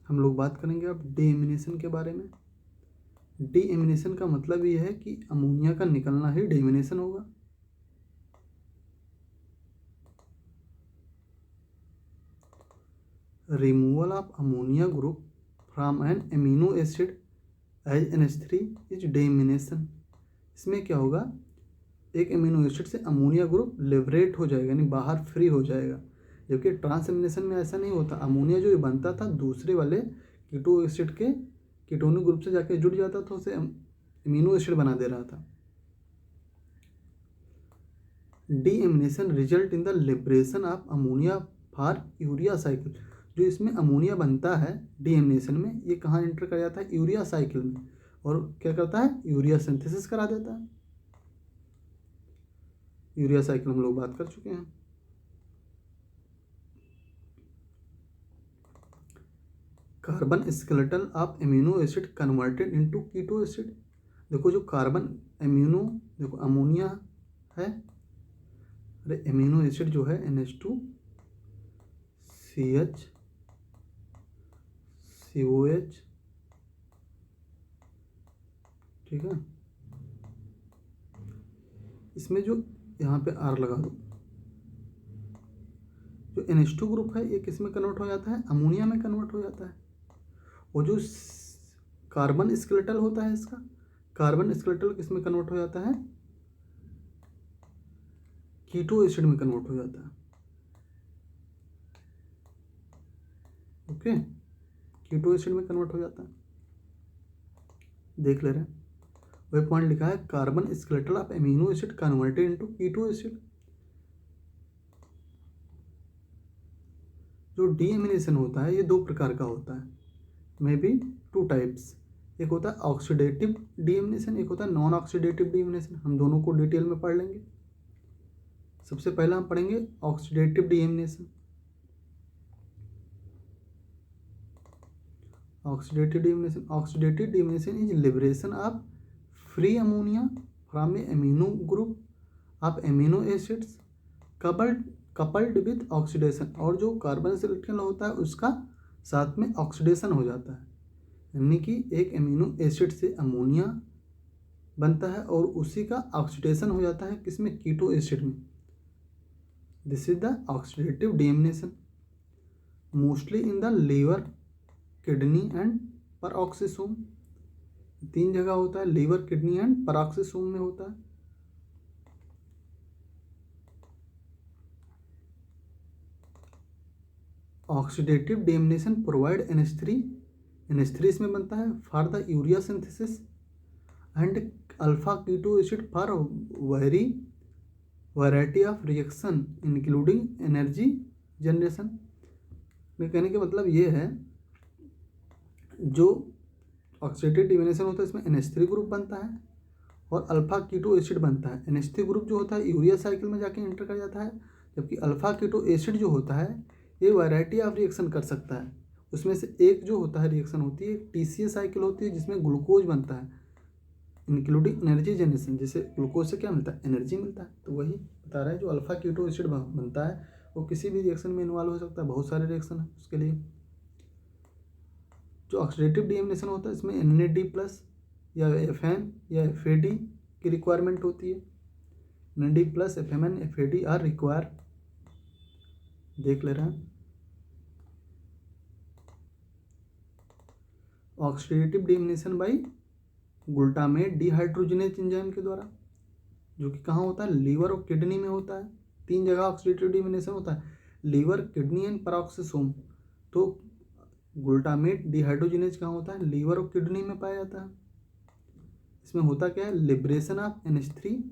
हम लोग बात करेंगे अब डीएमिनेशन के बारे में। डीएमिनेशन का मतलब ये है कि अमोनिया का निकलना ही डीएमिनेशन होगा। Removal of ammonia group from an amino acid as NH3 is deamination. इसमें क्या होगा, एक एमिनो एसिड से अमोनिया ग्रुप लिबरेट हो जाएगा, यानी बाहर फ्री हो जाएगा। जबकि ट्रांसएमिनेशन में ऐसा नहीं होता, अमोनिया जो बनता था दूसरे वाले कीटो एसिड के कीटोनिक ग्रुप से जाके जुड़ जाता था, उसे एमिनो एसिड बना दे रहा था। Deamination result in the liberation of ammonia for urea cycle. जो इसमें अमोनिया बनता है डीएमिनेशन में, ये कहाँ एंटर कर जाता है, यूरिया साइकिल में, और क्या करता है, यूरिया सिंथेसिस करा देता है। यूरिया साइकिल हम लोग बात कर चुके हैं। Carbon skeleton of amino acid converted into keto acid. देखो जो कार्बन एमिनो, देखो अमोनिया है, अरे एमिनो एसिड जो है NH2CH COH, ठीक है। इसमें जो यहाँ पे R लगा दो, जो NH2 ग्रुप है ये किस में कन्वर्ट हो जाता है, अमोनिया में कन्वर्ट हो जाता है। और जो कार्बन स्केलेटल होता है इसका, कार्बन स्केलेटल किस में कन्वर्ट हो जाता है, कीटो एसिड में कन्वर्ट हो जाता है। ओके, कीटो एसिड में कन्वर्ट हो जाता है। देख ले रहे हैं, वही पॉइंट लिखा है, carbon skeletal of amino acid converted into keto acid. जो डीएमिनेशन होता है ये दो प्रकार का होता है, मे बी 2 टाइप्स। एक होता है ऑक्सीडेटिव डीएमिनेशन, एक होता है नॉन ऑक्सीडेटिव डीएमिनेशन। हम दोनों को डिटेल में पढ़ लेंगे। सबसे पहला हम पढ़ेंगे oxidative deamination. Oxidative deamination is liberation of free ammonia from A amino group of amino acids coupled with oxidation. और जो कार्बन स्केलेटन होता है उसका साथ में ऑक्सीडेशन हो जाता है, यानी कि एक एमिनो एसिड से अमोनिया बनता है और उसी का ऑक्सीडेशन हो जाता है किसमें, कीटो एसिड में। This is the oxidative deamination, mostly in the liver, kidney and peroxisome. 3 जगह होता है, लीवर, किडनी एंड पेरोक्सिसोम में होता है। ऑक्सीडेटिव डीएमिनेशन प्रोवाइड NH3 इसमें बनता है for the urea synthesis and alpha keto acid for variety of reaction including energy generation. में कहने का मतलब ये है, जो ऑक्सीडेटिव डीएमिनेशन होता है इसमें NH3 ग्रुप बनता है और अल्फा कीटो एसिड बनता है। NH3 ग्रुप जो होता है यूरिया साइकिल में जाके एंटर कर जाता है, जबकि अल्फा कीटो एसिड जो होता है ये वैरायटी ऑफ रिएक्शन कर सकता है। उसमें से एक जो होता है रिएक्शन होती है TCA साइकिल होती है, जिसमें ग्लूकोज बनता है इंक्लूडिंग एनर्जी जनरेशन। जैसे ग्लूकोज से क्या मिलता है, एनर्जी मिलता है। तो वही बता रहा है, जो अल्फा कीटो एसिड बनता है वो किसी भी रिएक्शन में इन्वॉल्व हो सकता है, बहुत सारे रिएक्शन है उसके लिए। जो ऑक्सीडेटिव डीएमिनेशन होता है इसमें NAD+ या FN या FAD की रिक्वायरमेंट होती है। NAD+, FMN, FAD are require. देख ले रहे हैं, oxidative deamination by glutamate dehydrogenase enzyme के द्वारा, जो कि कहाँ होता है, लीवर और किडनी में होता है। 3 जगह ऑक्सीडेटिव डीएमिनेशन होता है, लीवर, किडनी एंड पेरोक्सिसोम। तो ग्लूटामेट डिहाइड्रोजनेज कहाँ होता है, लीवर और किडनी में पाया जाता है। इसमें होता क्या है, liberation of NH3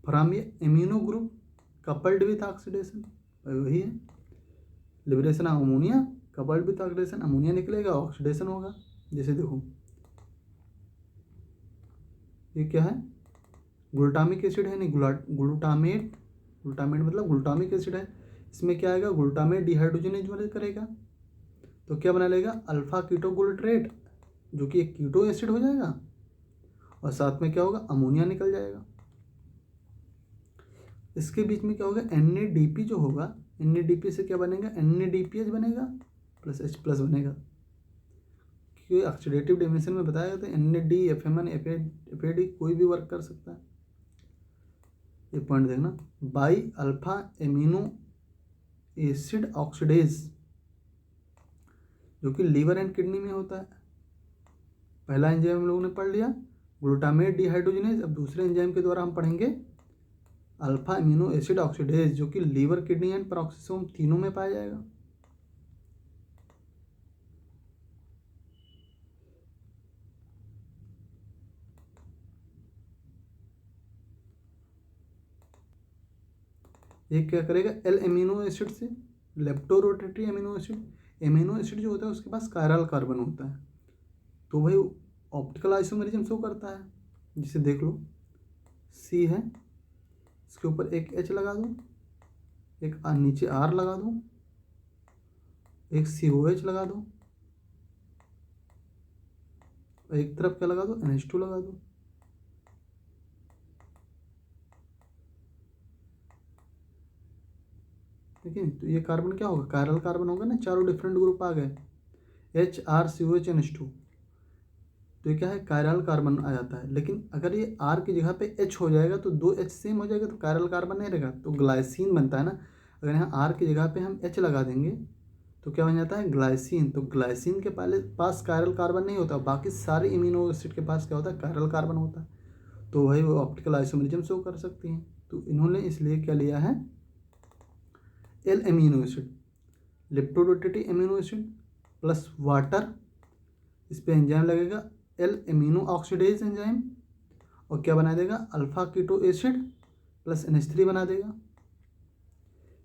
from amino group coupled with oxidation. वही है, liberation of ammonia coupled with oxidation. Ammonia निकलेगा, ऑक्सीडेशन होगा। जैसे देखो ये क्या है, ग्लूटामिक एसिड है, नहीं ग्लूटामेट मतलब ग्लूटामिक एसिड है। इसमें क्या आएगा, ग्लूटामेट डिहाइड्रोजनेज वाले करेगा, तो क्या बना लेगा, अल्फा कीटोग्लूटरेट, जो कि एक कीटो एसिड हो जाएगा, और साथ में क्या होगा, अमोनिया निकल जाएगा। इसके बीच में क्या होगा, NADP जो होगा, NADP से क्या बनेगा, NADPH बनेगा प्लस H+ बनेगा। क्योंकि ऑक्सीडेटिव डिमेंशन में बताया गया था NAD, FMN, FAD कोई भी वर्क कर सकता है। ये पॉइंट देखना, by alpha amino acid oxidase जो कि लीवर एंड किडनी में होता है। पहला एंजाइम हम लोगों ने पढ़ लिया ग्लूटामेट डिहाइड्रोजिनेज। अब दूसरे एंजाइम के द्वारा हम पढ़ेंगे अल्फा एमिनो एसिड ऑक्सीडेज जो कि लीवर, किडनी एंड पेरोक्सिसोम तीनों में पाया जाएगा। ये क्या करेगा, एल एमिनो एसिड से लेप्टोरोटेटरी एमिनो एसिड। एमिनो एसिड जो होता है उसके पास कायरल कार्बन होता है, तो भाई ऑप्टिकल आइसोमेरिज्म शो करता है। जिसे देख लो, C है, इसके ऊपर एक H लगा दूँ, एक नीचे R लगा दूँ, एक COH लगा दूँ, एक तरफ क्या लगा दूँ, NH2 लगा दूँ। ठीक है, तो ये कार्बन क्या होगा, कायरल कार्बन होगा ना, चारों डिफरेंट ग्रुप आ गए, HRCOH NH2, तो ये क्या है, कायरल कार्बन आ जाता है। लेकिन अगर ये R की जगह पे H हो जाएगा तो दो H सेम हो जाएगा, तो कायरल कार्बन नहीं रहेगा, तो ग्लाइसिन बनता है ना। अगर यहाँ R की जगह पे हम H लगा देंगे तो क्या बन जाता है, ग्लाइसिन। तो ग्लाइसिन के पास कायरल कार्बन नहीं होता, बाकी सारे इम्यूनो एसिड के पास क्या होता है, कायरल कार्बन होता है, तो वही वो ऑप्टिकल आइसोमेरिज्म शो कर सकती हैं। तो इन्होंने इसलिए क्या लिया है, L amino acid, laevorotatory amino acid plus water, इस पर एंजाइम लगेगा एल एमिनो ऑक्सीडेज एंजाइम, और क्या बना देगा, alpha keto acid plus NH3 बना देगा।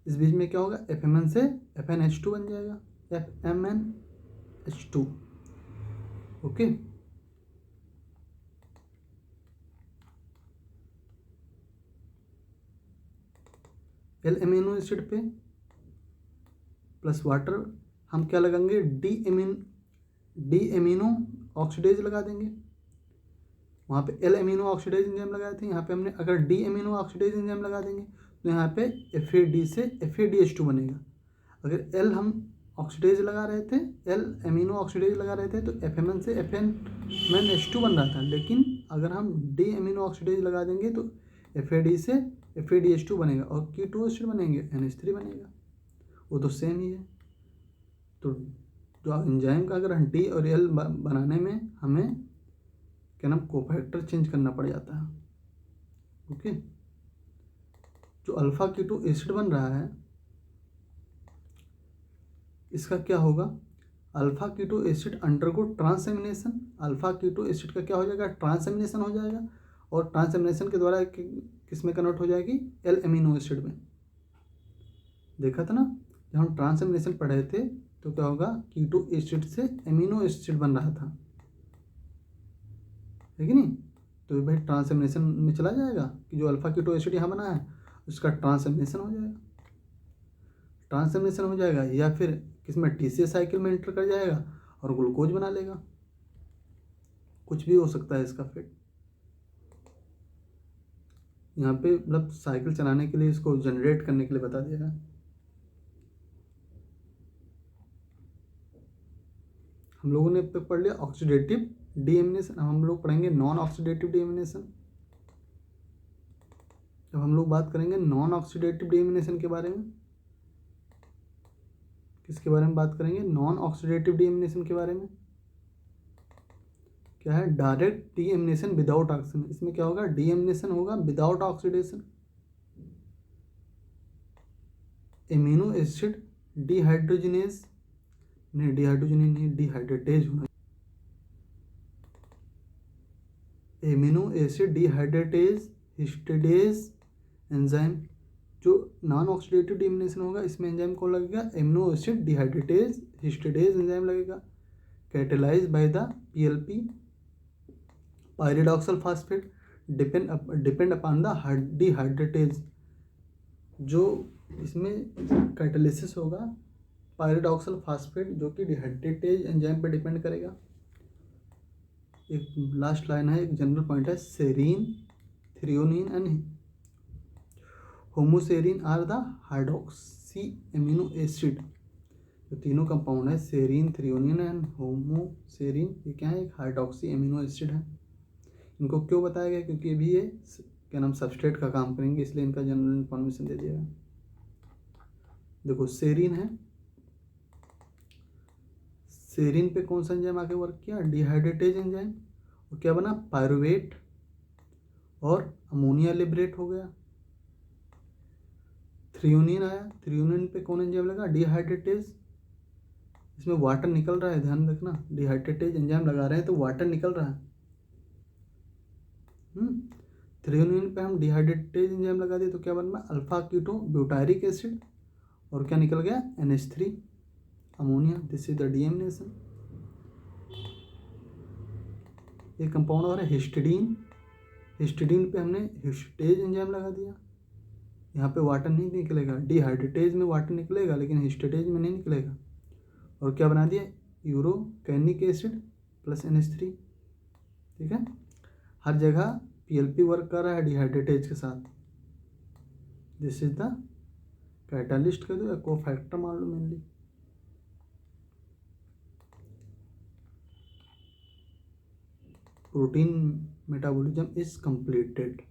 इस बीच में क्या होगा, FMN से FNH2 बन जाएगा, FMNH2। Okay, L amino acid पे प्लस वाटर हम क्या लगाएंगे, डी एमिनो ऑक्सीडेज लगा देंगे। वहाँ पे एल एमिनो ऑक्सीडेज एंजाइम लगाए थे, यहाँ पे हमने अगर डी एमिनो ऑक्सीडेज एंजाइम लगा देंगे तो यहाँ पे FAD से FADH2 बनेगा। अगर एल हम ऑक्सीडेज लगा रहे थे, एल एमिनो ऑक्सीडेज लगा रहे थे, तो FMN से FNH2 बन रहा था। लेकिन अगर हम डी एमिनो ऑक्सीडेज लगा देंगे तो FAD से FADH2 बनेगा, और कीटो एसिड बनेंगे, NH3 बनेगा, वो तो सेम ही है। तो जो एंजाइम का अगर डी और एल बनाने में हमें क्या नाम, कोफैक्टर चेंज करना पड़ जाता है। ओके, जो अल्फा कीटो एसिड बन रहा है इसका क्या होगा, alpha keto acid undergo transamination. Alpha keto acid का क्या हो जाएगा, ट्रांसएमिनेशन हो जाएगा, और ट्रांसएमिनेशन के द्वारा किस में कन्वर्ट हो जाएगी, एल एमिनो एसिड में। देखा था ना, जब हम ट्रांसएमिनेशन पढ़े थे तो क्या होगा, कीटो एसिड से एमिनो एसिड बन रहा था, है कि नहीं। तो भाई ट्रांसएमिनेशन में चला जाएगा कि जो अल्फा कीटो एसिड यहाँ बना है उसका ट्रांसएमिनेशन हो जाएगा, ट्रांसएमिनेशन हो जाएगा, या फिर किसमें, TCA साइकिल में एंटर कर जाएगा और ग्लूकोज बना लेगा। कुछ भी हो सकता है इसका फिट। यहाँ पे मतलब साइकिल चलाने के लिए, इसको जनरेट करने के लिए बता दिया है। हम लोगों ने अब तक पढ़ लिया ऑक्सीडेटिव डीएमिनेशन। हम लोग पढ़ेंगे नॉन ऑक्सीडेटिव डीएमिनेशन। जब हम लोग बात करेंगे नॉन ऑक्सीडेटिव डीएमिनेशन के बारे में, किसके बारे में बात करेंगे, नॉन ऑक्सीडेटिव डीएमिनेशन के बारे में। क्या है, डायरेक्ट डीएमिनेशन विदाउट ऑक्सीडेशन। इसमें क्या होगा, डीएमिनेशन होगा without oxidation. Amino acid dehydrogenase नहीं, डिहाइड्रोजिनेज नहीं, डिहाइड्रेटेज होना। Amino acid dehydratase histidase enzyme. जो नॉन ऑक्सीडेटिव डीएमिनेशन होगा इसमें एंजाइम कौन लगेगा, amino acid dehydratase histidase enzyme लगेगा, catalyse by the PLP pyridoxal phosphate depend upon the dehydratase. जो इसमें कैटालिसिस होगा पायरिडॉक्सल फास्फेट जो कि डिहाइड्रेटेज एंजाइम पर डिपेंड करेगा। एक लास्ट लाइन है, एक जनरल पॉइंट है, serine, threonine and homoserine are the hydroxy amino acid. तो तीनों कंपाउंड है सेरीन, थ्रियोनिन एंड होमोसेरीन, ये क्या है, एक हाइड्रोक्सी एमिनो एसिड है। इनको क्यों बताया गया, क्योंकि भी ये क्या नाम सबस्ट्रेट का काम करेंगे, इसलिए इनका जनरल इन्फॉर्मेशन दे दिया गया। देखो सेरीन है, सेरीन पे कौन सा एंजाइम आके वर्क किया, डिहाइड्रेटेज एंजाइम, और क्या बना, पायरुवेट और अमोनिया लिबरेट हो गया। थ्रियोनिन आया, थ्रियोनिन पे कौन एंजाइम लगा, डिहाइड्रेटेज, इसमें वाटर निकल रहा है, ध्यान रखना, डिहाइड्रेटेज एंजाइम लगा रहे हैं तो वाटर निकल रहा है। थ्रियोनिन पे हम डिहाइड्रेटेज एंजाइम लगा दिए तो क्या बन रहा है, अल्फा कीटो ब्यूटारिक एसिड, और क्या निकल गया, NH3 ammonia. This is the deamination. एक कंपाउंड और है हिस्टिडीन, हिस्टिडीन पे हमने हिस्टेज एंजाइम लगा दिया, यहाँ पे वाटर नहीं निकलेगा, डिहाइड्रेटेज में वाटर निकलेगा लेकिन हिस्टेटेज में नहीं निकलेगा, और क्या बना दिया, यूरोकैनिक एसिड प्लस NH3। ठीक है, हर जगह PLP वर्क कर रहा है डिहाइड्रेटेज के साथ। दिस इज द कैटालिस्ट कह दो या कोफैक्टर मान लो mainly. Protein metabolism is completed.